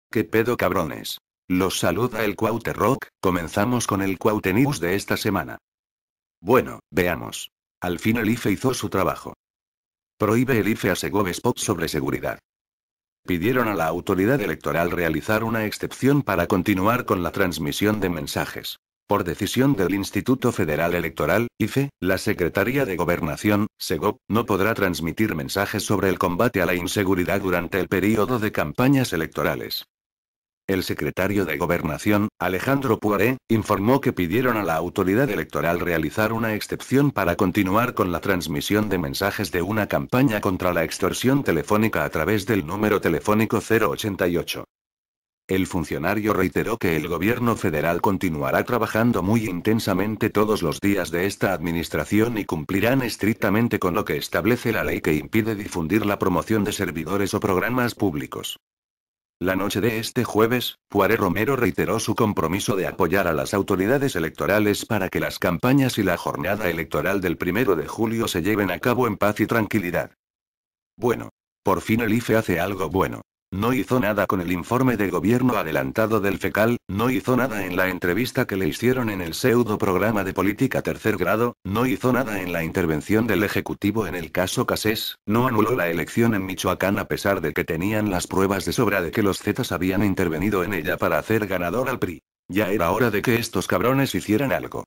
¿Qué pedo, cabrones? Los saluda el Cuauhte Rock. Comenzamos con el Cuauhte News de esta semana. Bueno, veamos. Al fin el IFE hizo su trabajo. Prohíbe el IFE a Segov spots sobre seguridad. Pidieron a la autoridad electoral realizar una excepción para continuar con la transmisión de mensajes. Por decisión del Instituto Federal Electoral, IFE, la Secretaría de Gobernación, Segov, no podrá transmitir mensajes sobre el combate a la inseguridad durante el período de campañas electorales. El secretario de Gobernación, Alejandro Poiré, informó que pidieron a la autoridad electoral realizar una excepción para continuar con la transmisión de mensajes de una campaña contra la extorsión telefónica a través del número telefónico 088. El funcionario reiteró que el gobierno federal continuará trabajando muy intensamente todos los días de esta administración y cumplirán estrictamente con lo que establece la ley que impide difundir la promoción de servidores o programas públicos. La noche de este jueves, Poiré Romero reiteró su compromiso de apoyar a las autoridades electorales para que las campañas y la jornada electoral del 1 de julio se lleven a cabo en paz y tranquilidad. Bueno. Por fin el IFE hace algo bueno. No hizo nada con el informe de gobierno adelantado del FECAL, no hizo nada en la entrevista que le hicieron en el pseudo programa de política tercer grado, no hizo nada en la intervención del Ejecutivo en el caso Casés, no anuló la elección en Michoacán a pesar de que tenían las pruebas de sobra de que los Zetas habían intervenido en ella para hacer ganador al PRI. Ya era hora de que estos cabrones hicieran algo.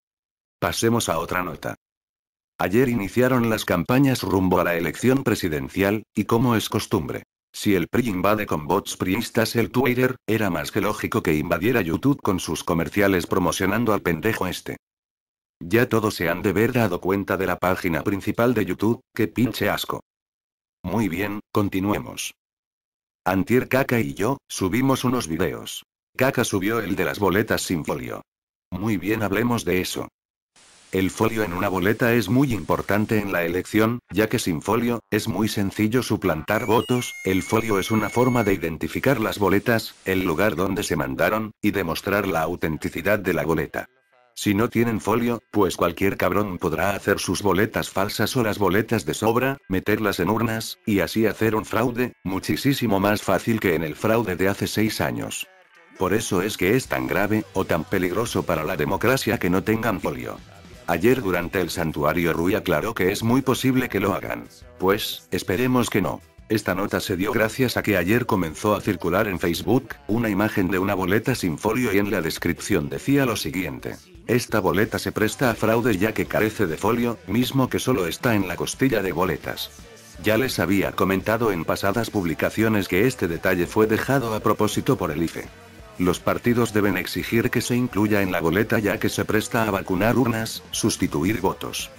Pasemos a otra nota. Ayer iniciaron las campañas rumbo a la elección presidencial, y como es costumbre. Si el PRI invade con bots priistas el Twitter, era más que lógico que invadiera YouTube con sus comerciales promocionando al pendejo este. Ya todos se han de haber dado cuenta de la página principal de YouTube, qué pinche asco. Muy bien, continuemos. Antier Caca y yo, subimos unos videos. Caca subió el de las boletas sin folio. Muy bien, hablemos de eso. El folio en una boleta es muy importante en la elección, ya que sin folio, es muy sencillo suplantar votos. El folio es una forma de identificar las boletas, el lugar donde se mandaron, y demostrar la autenticidad de la boleta. Si no tienen folio, pues cualquier cabrón podrá hacer sus boletas falsas o las boletas de sobra, meterlas en urnas, y así hacer un fraude, muchísimo más fácil que en el fraude de hace 6 años. Por eso es que es tan grave, o tan peligroso para la democracia que no tengan folio. Ayer durante el santuario Rui aclaró que es muy posible que lo hagan. Pues, esperemos que no. Esta nota se dio gracias a que ayer comenzó a circular en Facebook, una imagen de una boleta sin folio y en la descripción decía lo siguiente. Esta boleta se presta a fraude ya que carece de folio, mismo que solo está en la costilla de boletas. Ya les había comentado en pasadas publicaciones que este detalle fue dejado a propósito por el IFE. Los partidos deben exigir que se incluya en la boleta ya que se presta a vacunar urnas, sustituir votos.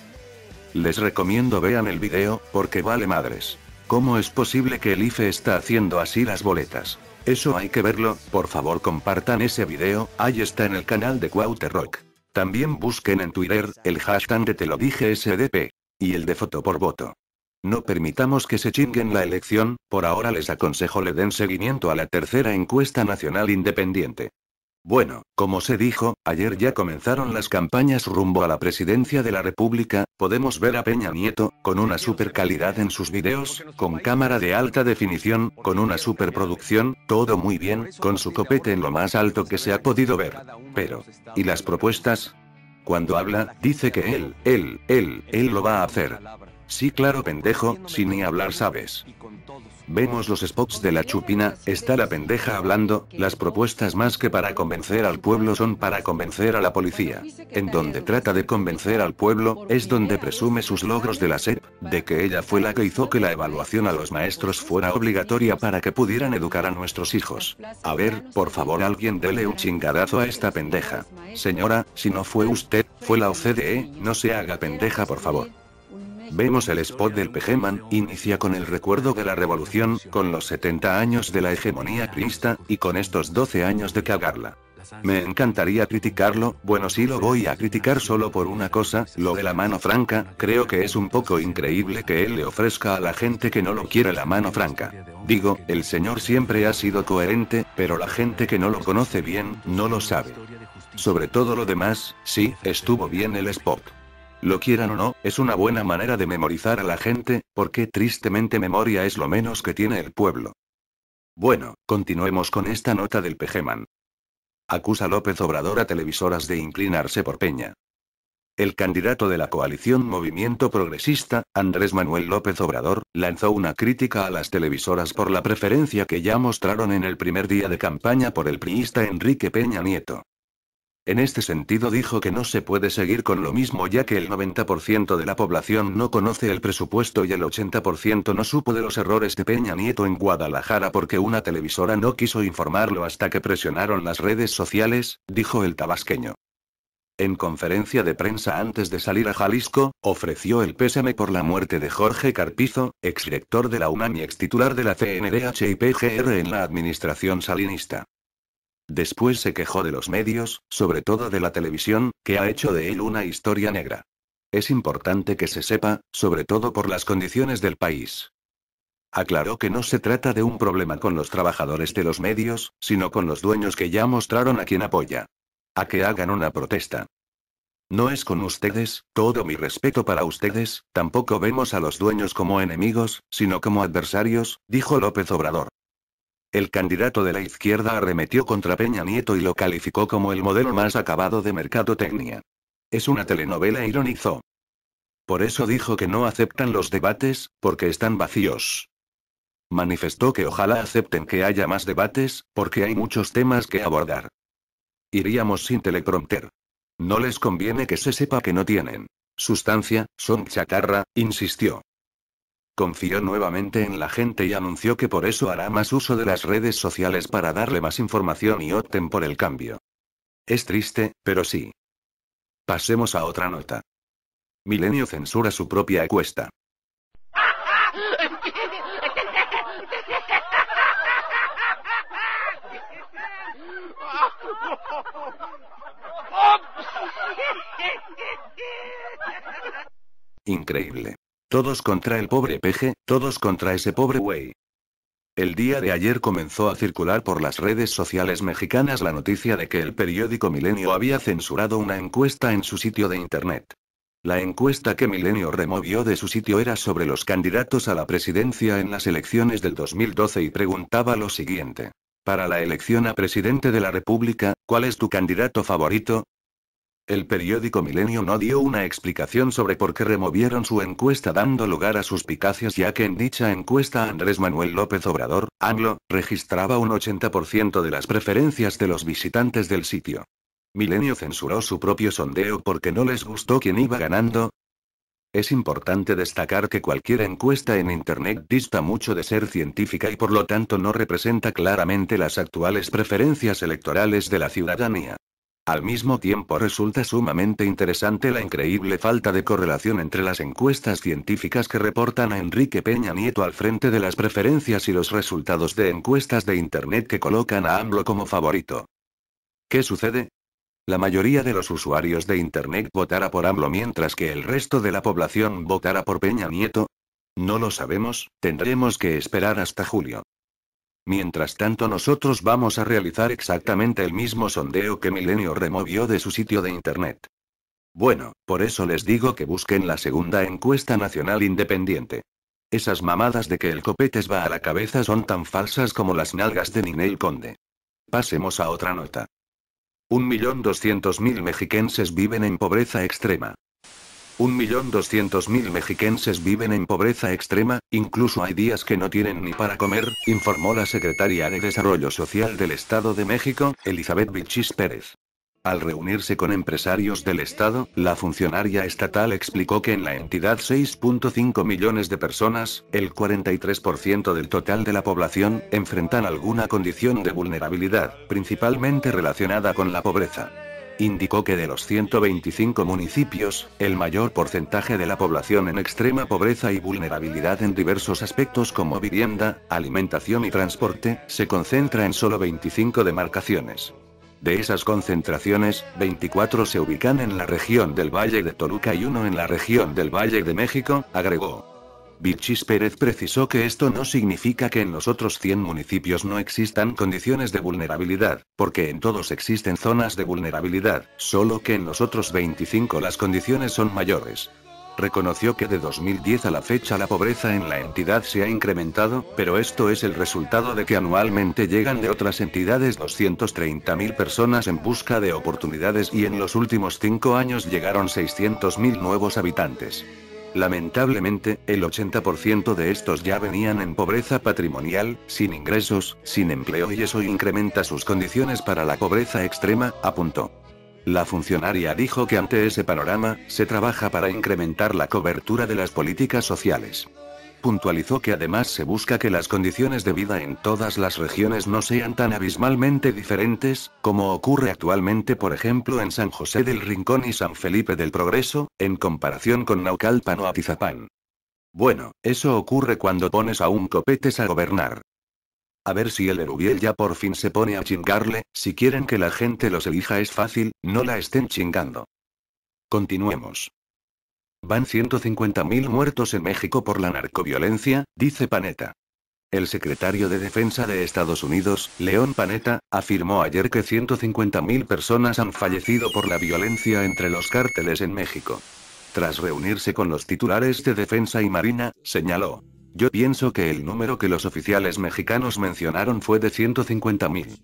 Les recomiendo vean el video, porque vale madres. ¿Cómo es posible que el IFE está haciendo así las boletas? Eso hay que verlo, por favor compartan ese video, ahí está en el canal de Cuauhte Rock. También busquen en Twitter, el hashtag de te lo dije SDP. Y el de foto por voto. No permitamos que se chinguen la elección, por ahora les aconsejo le den seguimiento a la tercera encuesta nacional independiente. Bueno, como se dijo, ayer ya comenzaron las campañas rumbo a la presidencia de la República, podemos ver a Peña Nieto, con una super calidad en sus videos, con cámara de alta definición, con una superproducción, todo muy bien, con su copete en lo más alto que se ha podido ver. Pero, ¿y las propuestas? Cuando habla, dice que él lo va a hacer. Sí, claro, pendejo, sin ni hablar sabes. Vemos los spots de la chupina, está la pendeja hablando, las propuestas más que para convencer al pueblo son para convencer a la policía. En donde trata de convencer al pueblo, es donde presume sus logros de la SEP, de que ella fue la que hizo que la evaluación a los maestros fuera obligatoria para que pudieran educar a nuestros hijos. A ver, por favor alguien dele un chingadazo a esta pendeja. Señora, si no fue usted, fue la OCDE, no se haga pendeja por favor. Vemos el spot del Pejeman, inicia con el recuerdo de la revolución, con los 70 años de la hegemonía priista, y con estos 12 años de cagarla. Me encantaría criticarlo, bueno sí lo voy a criticar solo por una cosa, lo de la mano franca, creo que es un poco increíble que él le ofrezca a la gente que no lo quiere la mano franca. Digo, el señor siempre ha sido coherente, pero la gente que no lo conoce bien, no lo sabe. Sobre todo lo demás, sí, estuvo bien el spot. Lo quieran o no, es una buena manera de memorizar a la gente, porque tristemente memoria es lo menos que tiene el pueblo. Bueno, continuemos con esta nota del Pejeman. Acusa López Obrador a televisoras de inclinarse por Peña. El candidato de la coalición Movimiento Progresista, Andrés Manuel López Obrador, lanzó una crítica a las televisoras por la preferencia que ya mostraron en el primer día de campaña por el priista Enrique Peña Nieto. En este sentido dijo que no se puede seguir con lo mismo ya que el 90% de la población no conoce el presupuesto y el 80% no supo de los errores de Peña Nieto en Guadalajara porque una televisora no quiso informarlo hasta que presionaron las redes sociales, dijo el tabasqueño. En conferencia de prensa antes de salir a Jalisco, ofreció el pésame por la muerte de Jorge Carpizo, exdirector de la UNAM y extitular de la CNDH y PGR en la administración salinista. Después se quejó de los medios, sobre todo de la televisión, que ha hecho de él una historia negra. Es importante que se sepa, sobre todo por las condiciones del país. Aclaró que no se trata de un problema con los trabajadores de los medios, sino con los dueños que ya mostraron a quien apoya. A que hagan una protesta. No es con ustedes, todo mi respeto para ustedes, tampoco vemos a los dueños como enemigos, sino como adversarios, dijo López Obrador. El candidato de la izquierda arremetió contra Peña Nieto y lo calificó como el modelo más acabado de mercadotecnia. Es una telenovela, ironizó. Por eso dijo que no aceptan los debates, porque están vacíos. Manifestó que ojalá acepten que haya más debates, porque hay muchos temas que abordar. Iríamos sin teleprompter. No les conviene que se sepa que no tienen sustancia, son chatarra, insistió. Confió nuevamente en la gente y anunció que por eso hará más uso de las redes sociales para darle más información y opten por el cambio. Es triste, pero sí. Pasemos a otra nota. Milenio censura su propia encuesta. Increíble. Todos contra el pobre peje, todos contra ese pobre güey. El día de ayer comenzó a circular por las redes sociales mexicanas la noticia de que el periódico Milenio había censurado una encuesta en su sitio de internet. La encuesta que Milenio removió de su sitio era sobre los candidatos a la presidencia en las elecciones del 2012 y preguntaba lo siguiente. Para la elección a presidente de la República, ¿cuál es tu candidato favorito? El periódico Milenio no dio una explicación sobre por qué removieron su encuesta dando lugar a suspicacias ya que en dicha encuesta Andrés Manuel López Obrador, AMLO, registraba un 80% de las preferencias de los visitantes del sitio. Milenio censuró su propio sondeo porque no les gustó quién iba ganando. Es importante destacar que cualquier encuesta en Internet dista mucho de ser científica y por lo tanto no representa claramente las actuales preferencias electorales de la ciudadanía. Al mismo tiempo resulta sumamente interesante la increíble falta de correlación entre las encuestas científicas que reportan a Enrique Peña Nieto al frente de las preferencias y los resultados de encuestas de Internet que colocan a AMLO como favorito. ¿Qué sucede? La mayoría de los usuarios de Internet votará por AMLO mientras que el resto de la población votará por Peña Nieto. No lo sabemos, tendremos que esperar hasta julio. Mientras tanto nosotros vamos a realizar exactamente el mismo sondeo que Milenio removió de su sitio de Internet. Bueno, por eso les digo que busquen la segunda encuesta nacional independiente. Esas mamadas de que el copetes va a la cabeza son tan falsas como las nalgas de Ninel Conde. Pasemos a otra nota. 1.200.000 mexiquenses viven en pobreza extrema. 1.200.000 mexiquenses viven en pobreza extrema, incluso hay días que no tienen ni para comer, informó la secretaria de Desarrollo Social del Estado de México, Elizabeth Vilchis Pérez. Al reunirse con empresarios del Estado, la funcionaria estatal explicó que en la entidad 6.5 millones de personas, el 43% del total de la población, enfrentan alguna condición de vulnerabilidad, principalmente relacionada con la pobreza. Indicó que de los 125 municipios, el mayor porcentaje de la población en extrema pobreza y vulnerabilidad en diversos aspectos como vivienda, alimentación y transporte, se concentra en solo 25 demarcaciones. De esas concentraciones, 24 se ubican en la región del Valle de Toluca y 1 en la región del Valle de México, agregó. Vilchis Pérez precisó que esto no significa que en los otros 100 municipios no existan condiciones de vulnerabilidad, porque en todos existen zonas de vulnerabilidad, solo que en los otros 25 las condiciones son mayores. Reconoció que de 2010 a la fecha la pobreza en la entidad se ha incrementado, pero esto es el resultado de que anualmente llegan de otras entidades 230.000 personas en busca de oportunidades y en los últimos 5 años llegaron 600.000 nuevos habitantes. Lamentablemente, el 80% de estos ya venían en pobreza patrimonial, sin ingresos, sin empleo y eso incrementa sus condiciones para la pobreza extrema, apuntó. La funcionaria dijo que ante ese panorama, se trabaja para incrementar la cobertura de las políticas sociales. Puntualizó que además se busca que las condiciones de vida en todas las regiones no sean tan abismalmente diferentes, como ocurre actualmente por ejemplo en San José del Rincón y San Felipe del Progreso, en comparación con Naucalpan o Atizapán. Bueno, eso ocurre cuando pones a un copetes a gobernar. A ver si el Erubiel ya por fin se pone a chingarle, si quieren que la gente los elija es fácil, no la estén chingando. Continuemos. Van 150.000 muertos en México por la narcoviolencia, dice Panetta. El secretario de Defensa de Estados Unidos, Leon Panetta, afirmó ayer que 150.000 personas han fallecido por la violencia entre los cárteles en México. Tras reunirse con los titulares de Defensa y Marina, señaló: "Yo pienso que el número que los oficiales mexicanos mencionaron fue de 150.000".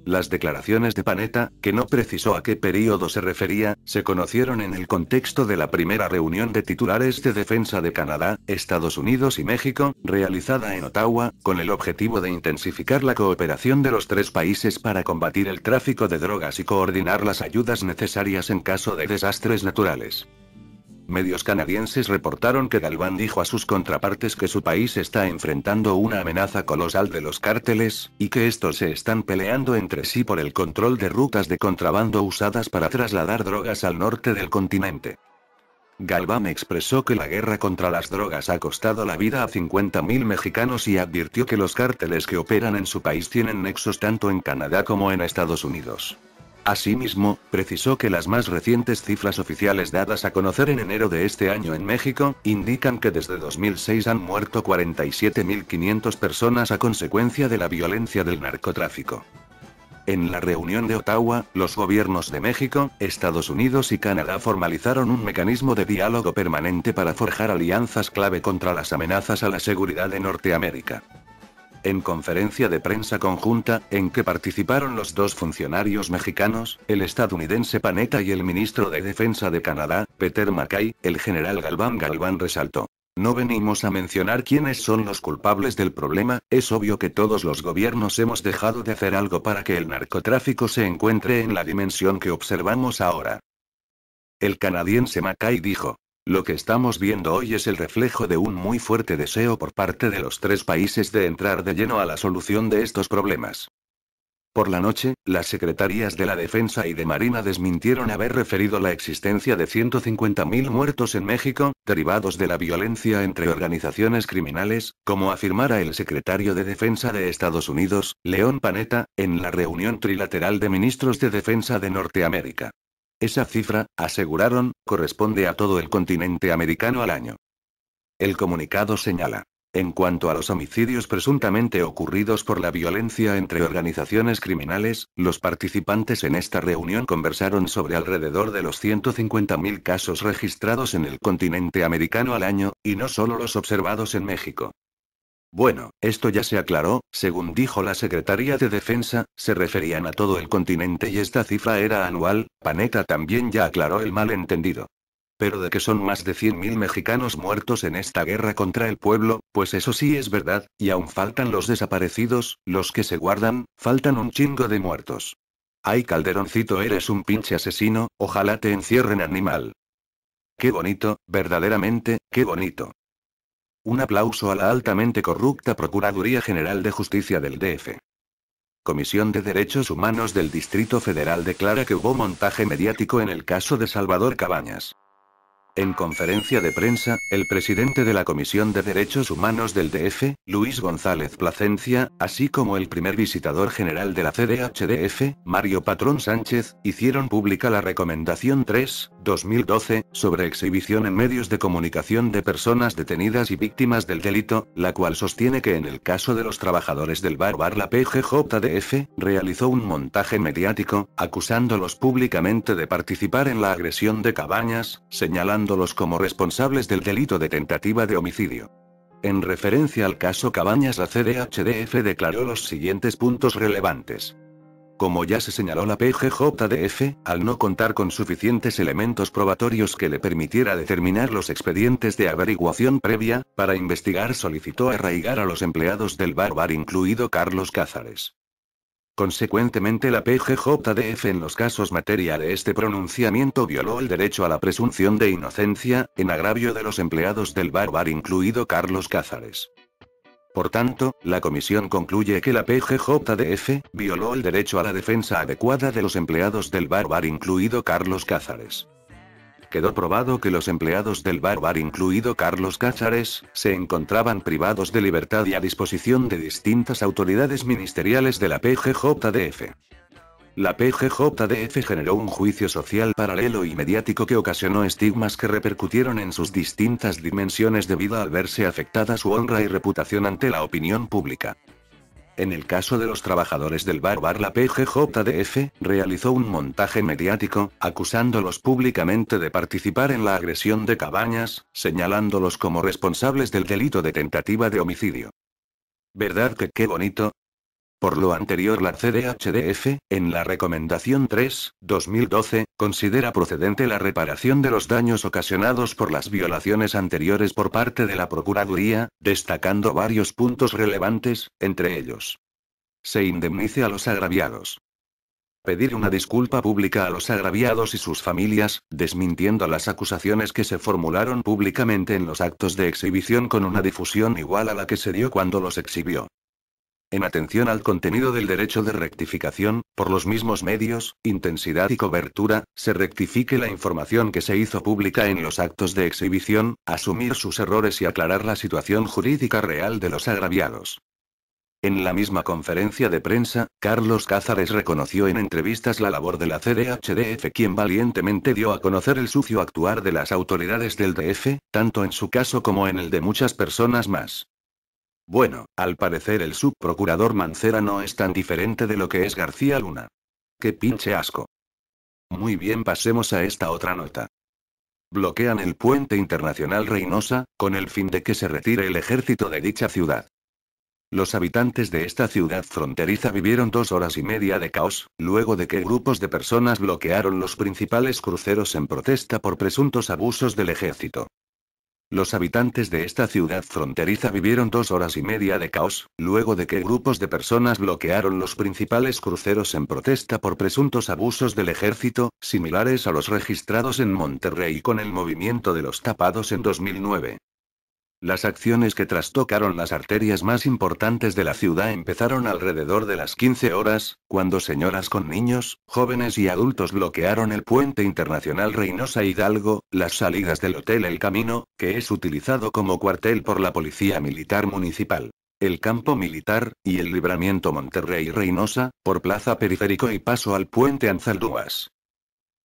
Las declaraciones de Panetta, que no precisó a qué período se refería, se conocieron en el contexto de la primera reunión de titulares de defensa de Canadá, Estados Unidos y México, realizada en Ottawa, con el objetivo de intensificar la cooperación de los tres países para combatir el tráfico de drogas y coordinar las ayudas necesarias en caso de desastres naturales. Medios canadienses reportaron que Galván dijo a sus contrapartes que su país está enfrentando una amenaza colosal de los cárteles, y que estos se están peleando entre sí por el control de rutas de contrabando usadas para trasladar drogas al norte del continente. Galván expresó que la guerra contra las drogas ha costado la vida a 50.000 mexicanos y advirtió que los cárteles que operan en su país tienen nexos tanto en Canadá como en Estados Unidos. Asimismo, precisó que las más recientes cifras oficiales dadas a conocer en enero de este año en México, indican que desde 2006 han muerto 47.500 personas a consecuencia de la violencia del narcotráfico. En la reunión de Ottawa, los gobiernos de México, Estados Unidos y Canadá formalizaron un mecanismo de diálogo permanente para forjar alianzas clave contra las amenazas a la seguridad de Norteamérica. En conferencia de prensa conjunta, en que participaron los dos funcionarios mexicanos, el estadounidense Panetta y el ministro de Defensa de Canadá, Peter MacKay, el general Galván resaltó: "No venimos a mencionar quiénes son los culpables del problema, es obvio que todos los gobiernos hemos dejado de hacer algo para que el narcotráfico se encuentre en la dimensión que observamos ahora". El canadiense MacKay dijo: "Lo que estamos viendo hoy es el reflejo de un muy fuerte deseo por parte de los tres países de entrar de lleno a la solución de estos problemas". Por la noche, las secretarías de la Defensa y de Marina desmintieron haber referido la existencia de 150.000 muertos en México, derivados de la violencia entre organizaciones criminales, como afirmara el secretario de Defensa de Estados Unidos, Leon Panetta, en la reunión trilateral de ministros de Defensa de Norteamérica. Esa cifra, aseguraron, corresponde a todo el continente americano al año. El comunicado señala: "En cuanto a los homicidios presuntamente ocurridos por la violencia entre organizaciones criminales, los participantes en esta reunión conversaron sobre alrededor de los 150.000 casos registrados en el continente americano al año, y no solo los observados en México". Bueno, esto ya se aclaró, según dijo la Secretaría de Defensa, se referían a todo el continente y esta cifra era anual. Panetta también ya aclaró el malentendido. Pero de que son más de 100.000 mexicanos muertos en esta guerra contra el pueblo, pues eso sí es verdad, y aún faltan los desaparecidos, los que se guardan, faltan un chingo de muertos. Ay Calderoncito, eres un pinche asesino, ojalá te encierren, animal. Qué bonito, verdaderamente, qué bonito. Un aplauso a la altamente corrupta Procuraduría General de Justicia del DF. Comisión de Derechos Humanos del Distrito Federal declara que hubo montaje mediático en el caso de Salvador Cabañas. En conferencia de prensa, el presidente de la Comisión de Derechos Humanos del DF, Luis González Plasencia, así como el primer visitador general de la CDHDF, Mario Patrón Sánchez, hicieron pública la Recomendación 3/2012, sobre exhibición en medios de comunicación de personas detenidas y víctimas del delito, la cual sostiene que en el caso de los trabajadores del bar la PGJDF, realizó un montaje mediático, acusándolos públicamente de participar en la agresión de Cabañas, señalando señalándolos como responsables del delito de tentativa de homicidio. En referencia al caso Cabañas, la CDHDF declaró los siguientes puntos relevantes. Como ya se señaló, la PGJDF, al no contar con suficientes elementos probatorios que le permitiera determinar los expedientes de averiguación previa, para investigar solicitó arraigar a los empleados del bar incluido Carlos Cázares. Consecuentemente, la PGJDF en los casos materia de este pronunciamiento violó el derecho a la presunción de inocencia, en agravio de los empleados del bar incluido Carlos Cázares. Por tanto, la comisión concluye que la PGJDF violó el derecho a la defensa adecuada de los empleados del bar incluido Carlos Cázares. Quedó probado que los empleados del bar incluido Carlos Cázares se encontraban privados de libertad y a disposición de distintas autoridades ministeriales de la PGJDF. La PGJDF generó un juicio social paralelo y mediático que ocasionó estigmas que repercutieron en sus distintas dimensiones debido al verse afectada su honra y reputación ante la opinión pública. En el caso de los trabajadores del bar, la PGJDF realizó un montaje mediático, acusándolos públicamente de participar en la agresión de Cabañas, señalándolos como responsables del delito de tentativa de homicidio. ¿Verdad que qué bonito? Por lo anterior, la CDHDF, en la Recomendación 3/2012, considera procedente la reparación de los daños ocasionados por las violaciones anteriores por parte de la Procuraduría, destacando varios puntos relevantes, entre ellos: se indemnice a los agraviados. Pedir una disculpa pública a los agraviados y sus familias, desmintiendo las acusaciones que se formularon públicamente en los actos de exhibición con una difusión igual a la que se dio cuando los exhibió. En atención al contenido del derecho de rectificación, por los mismos medios, intensidad y cobertura, se rectifique la información que se hizo pública en los actos de exhibición, asumir sus errores y aclarar la situación jurídica real de los agraviados. En la misma conferencia de prensa, Carlos Cázares reconoció en entrevistas la labor de la CDHDF, quien valientemente dio a conocer el sucio actuar de las autoridades del DF, tanto en su caso como en el de muchas personas más. Bueno, al parecer el subprocurador Mancera no es tan diferente de lo que es García Luna. ¡Qué pinche asco! Muy bien, pasemos a esta otra nota. Bloquean el puente internacional Reynosa, con el fin de que se retire el ejército de dicha ciudad. Los habitantes de esta ciudad fronteriza vivieron 2 horas y media de caos, luego de que grupos de personas bloquearon los principales cruceros en protesta por presuntos abusos del ejército. Los habitantes de esta ciudad fronteriza vivieron 2 horas y media de caos, luego de que grupos de personas bloquearon los principales cruceros en protesta por presuntos abusos del ejército, similares a los registrados en Monterrey con el movimiento de los tapados en 2009. Las acciones que trastocaron las arterias más importantes de la ciudad empezaron alrededor de las 15 horas, cuando señoras con niños, jóvenes y adultos bloquearon el puente internacional Reynosa Hidalgo, las salidas del Hotel El Camino, que es utilizado como cuartel por la Policía Militar Municipal, el Campo Militar, y el libramiento Monterrey-Reynosa, por Plaza Periférico y paso al puente Anzaldúas.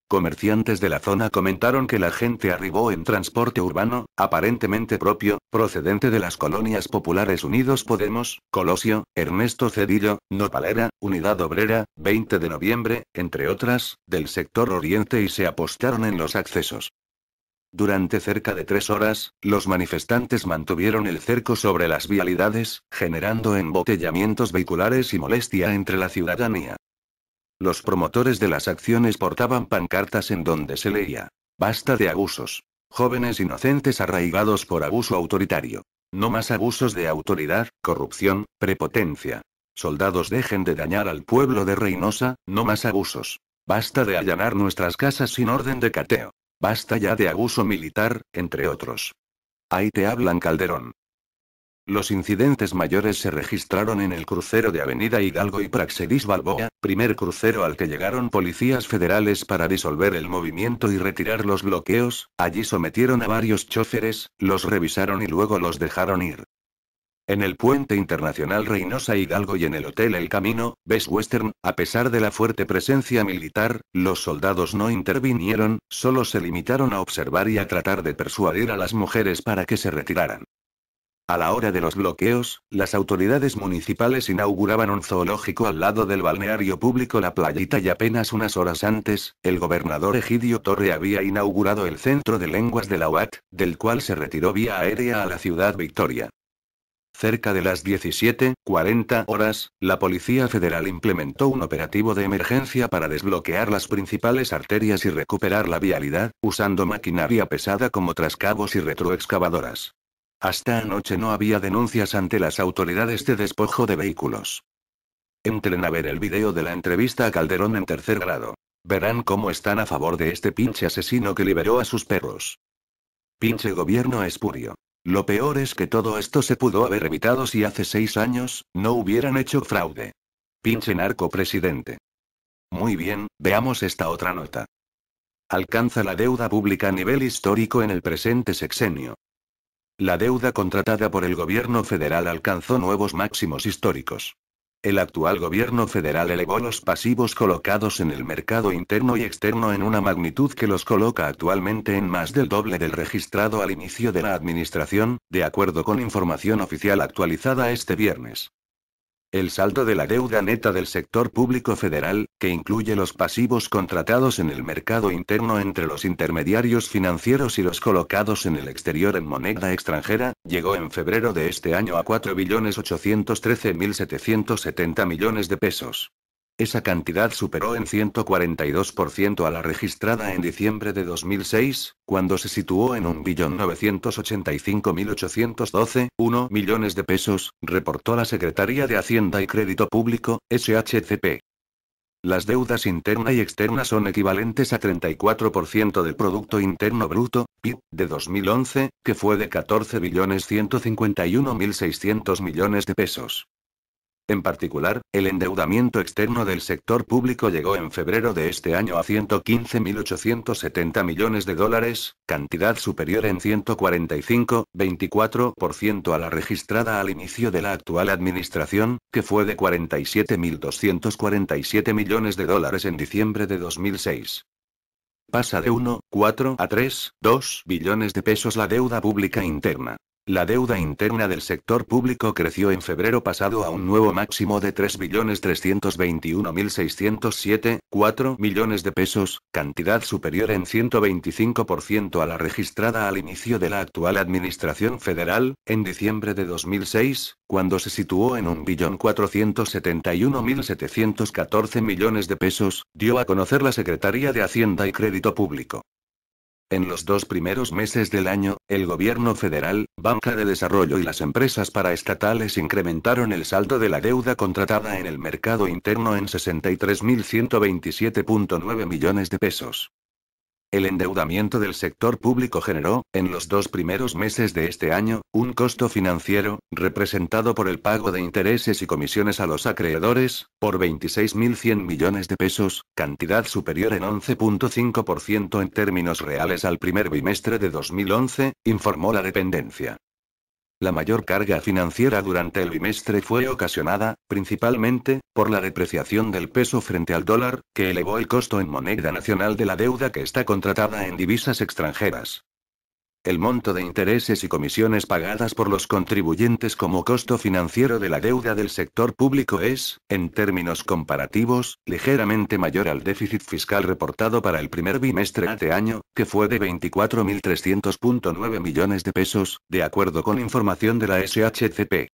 Comerciantes de la zona comentaron que la gente arribó en transporte urbano, aparentemente propio, procedente de las colonias populares Unidos Podemos, Colosio, Ernesto Cedillo, Nopalera, Unidad Obrera, 20 de noviembre, entre otras, del sector oriente, y se apostaron en los accesos. Durante cerca de 3 horas, los manifestantes mantuvieron el cerco sobre las vialidades, generando embotellamientos vehiculares y molestia entre la ciudadanía. Los promotores de las acciones portaban pancartas en donde se leía: «Basta de abusos. Jóvenes inocentes arraigados por abuso autoritario. No más abusos de autoridad, corrupción, prepotencia. Soldados, dejen de dañar al pueblo de Reynosa, no más abusos. Basta de allanar nuestras casas sin orden de cateo. Basta ya de abuso militar», entre otros. Ahí te hablan, Calderón. Los incidentes mayores se registraron en el crucero de Avenida Hidalgo y Praxedis Balboa, primer crucero al que llegaron policías federales para disolver el movimiento y retirar los bloqueos. Allí sometieron a varios choferes, los revisaron y luego los dejaron ir. En el puente internacional Reynosa Hidalgo y en el Hotel El Camino, Best Western, a pesar de la fuerte presencia militar, los soldados no intervinieron, solo se limitaron a observar y a tratar de persuadir a las mujeres para que se retiraran. A la hora de los bloqueos, las autoridades municipales inauguraban un zoológico al lado del balneario público La Playita y apenas unas horas antes, el gobernador Egidio Torre había inaugurado el Centro de Lenguas de la UAT, del cual se retiró vía aérea a la ciudad Victoria. Cerca de las 17:40 horas, la Policía Federal implementó un operativo de emergencia para desbloquear las principales arterias y recuperar la vialidad, usando maquinaria pesada como trascabos y retroexcavadoras. Hasta anoche no había denuncias ante las autoridades de despojo de vehículos. Entren a ver el video de la entrevista a Calderón en tercer grado. Verán cómo están a favor de este pinche asesino que liberó a sus perros. Pinche gobierno espurio. Lo peor es que todo esto se pudo haber evitado si hace 6 años, no hubieran hecho fraude. Pinche narco presidente. Muy bien, veamos esta otra nota. Alcanza la deuda pública a nivel histórico en el presente sexenio. La deuda contratada por el gobierno federal alcanzó nuevos máximos históricos. El actual gobierno federal elevó los pasivos colocados en el mercado interno y externo en una magnitud que los coloca actualmente en más del doble del registrado al inicio de la administración, de acuerdo con información oficial actualizada este viernes. El saldo de la deuda neta del sector público federal, que incluye los pasivos contratados en el mercado interno entre los intermediarios financieros y los colocados en el exterior en moneda extranjera, llegó en febrero de este año a 4.813.770 millones de pesos. Esa cantidad superó en 142% a la registrada en diciembre de 2006, cuando se situó en 1.985.812,1 millones de pesos, reportó la Secretaría de Hacienda y Crédito Público, SHCP. Las deudas interna y externa son equivalentes a 34% del Producto Interno Bruto, PIB, de 2011, que fue de 14.151.600 millones de pesos. En particular, el endeudamiento externo del sector público llegó en febrero de este año a 115.870 millones de dólares, cantidad superior en 145,24% a la registrada al inicio de la actual administración, que fue de 47.247 millones de dólares en diciembre de 2006. Pasa de 1,4 a 3,2 billones de pesos la deuda pública interna. La deuda interna del sector público creció en febrero pasado a un nuevo máximo de 3.321.607,4 millones de pesos, cantidad superior en 125% a la registrada al inicio de la actual administración federal, en diciembre de 2006, cuando se situó en 1.471.714 millones de pesos, dio a conocer la Secretaría de Hacienda y Crédito Público. En los 2 primeros meses del año, el gobierno federal, Banca de Desarrollo y las empresas paraestatales incrementaron el saldo de la deuda contratada en el mercado interno en 63.127,9 millones de pesos. El endeudamiento del sector público generó, en los 2 primeros meses de este año, un costo financiero, representado por el pago de intereses y comisiones a los acreedores, por 26.100 millones de pesos, cantidad superior en 11,5% en términos reales al primer bimestre de 2011, informó la dependencia. La mayor carga financiera durante el bimestre fue ocasionada, principalmente, por la depreciación del peso frente al dólar, que elevó el costo en moneda nacional de la deuda que está contratada en divisas extranjeras. El monto de intereses y comisiones pagadas por los contribuyentes como costo financiero de la deuda del sector público es, en términos comparativos, ligeramente mayor al déficit fiscal reportado para el primer bimestre de este año, que fue de 24.300,9 millones de pesos, de acuerdo con información de la SHCP.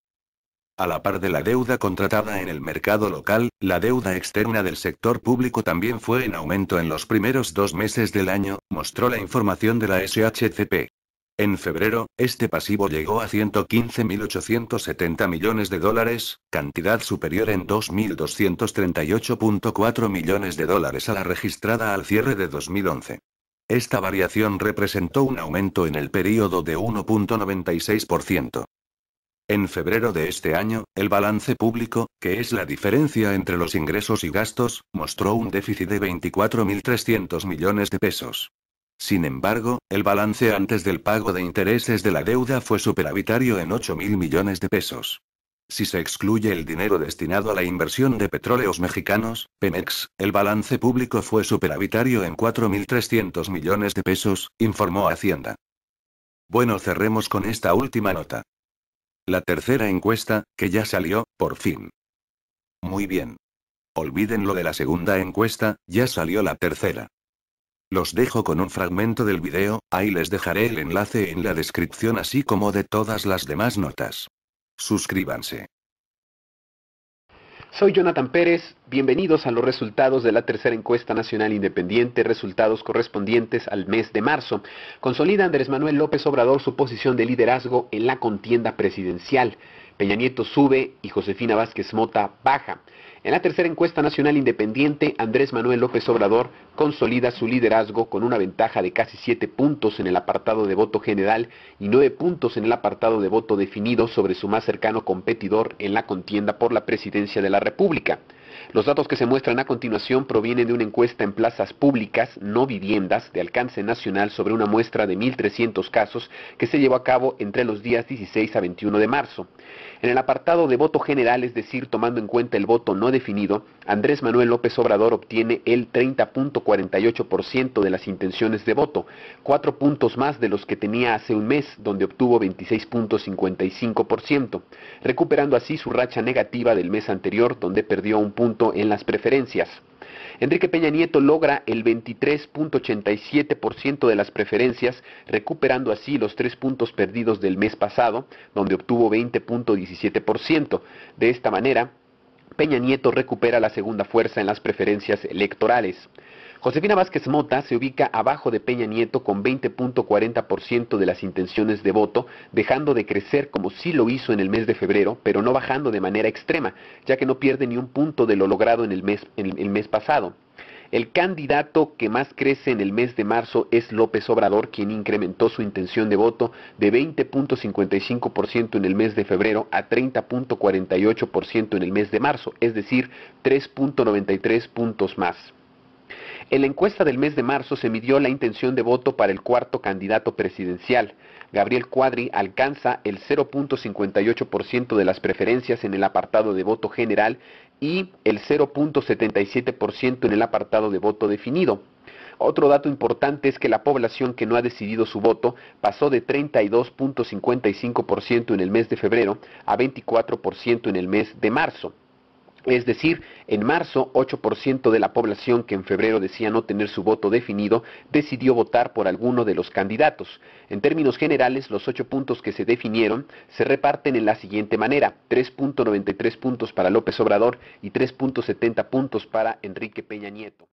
A la par de la deuda contratada en el mercado local, la deuda externa del sector público también fue en aumento en los primeros 2 meses del año, mostró la información de la SHCP. En febrero, este pasivo llegó a 115.870 millones de dólares, cantidad superior en 2.238,4 millones de dólares a la registrada al cierre de 2011. Esta variación representó un aumento en el período de 1,96%. En febrero de este año, el balance público, que es la diferencia entre los ingresos y gastos, mostró un déficit de 24.300 millones de pesos. Sin embargo, el balance antes del pago de intereses de la deuda fue superavitario en 8.000 millones de pesos. Si se excluye el dinero destinado a la inversión de petróleos mexicanos, Pemex, el balance público fue superavitario en 4.300 millones de pesos, informó Hacienda. Bueno, cerremos con esta última nota. La tercera encuesta, que ya salió, por fin. Muy bien. Olviden lo de la segunda encuesta, ya salió la tercera. Los dejo con un fragmento del video, ahí les dejaré el enlace en la descripción así como de todas las demás notas. Suscríbanse. Soy Jonathan Pérez, bienvenidos a los resultados de la tercera encuesta nacional independiente, resultados correspondientes al mes de marzo. Consolida Andrés Manuel López Obrador su posición de liderazgo en la contienda presidencial. Peña Nieto sube y Josefina Vázquez Mota baja. En la tercera encuesta nacional independiente, Andrés Manuel López Obrador consolida su liderazgo con una ventaja de casi 7 puntos en el apartado de voto general y 9 puntos en el apartado de voto definido sobre su más cercano competidor en la contienda por la presidencia de la República. Los datos que se muestran a continuación provienen de una encuesta en plazas públicas, no viviendas, de alcance nacional sobre una muestra de 1.300 casos que se llevó a cabo entre los días 16 a 21 de marzo. En el apartado de voto general, es decir, tomando en cuenta el voto no definido, Andrés Manuel López Obrador obtiene el 30.48% de las intenciones de voto, 4 puntos más de los que tenía hace un mes, donde obtuvo 26.55%, recuperando así su racha negativa del mes anterior, donde perdió un punto en las preferencias. Enrique Peña Nieto logra el 23.87% de las preferencias, recuperando así los 3 puntos perdidos del mes pasado, donde obtuvo 20.17%. De esta manera, Peña Nieto recupera la segunda fuerza en las preferencias electorales. Josefina Vázquez Mota se ubica abajo de Peña Nieto con 20.40% de las intenciones de voto, dejando de crecer como sí lo hizo en el mes de febrero, pero no bajando de manera extrema, ya que no pierde ni un punto de lo logrado en el mes pasado. El candidato que más crece en el mes de marzo es López Obrador, quien incrementó su intención de voto de 20.55% en el mes de febrero a 30.48% en el mes de marzo, es decir, 3.93 puntos más. En la encuesta del mes de marzo se midió la intención de voto para el cuarto candidato presidencial. Gabriel Cuadri alcanza el 0.58% de las preferencias en el apartado de voto general y el 0.77% en el apartado de voto definido. Otro dato importante es que la población que no ha decidido su voto pasó de 32.55% en el mes de febrero a 24% en el mes de marzo. Es decir, en marzo, 8% de la población que en febrero decía no tener su voto definido, decidió votar por alguno de los candidatos. En términos generales, los 8 puntos que se definieron se reparten en la siguiente manera: 3.93 puntos para López Obrador y 3.70 puntos para Enrique Peña Nieto.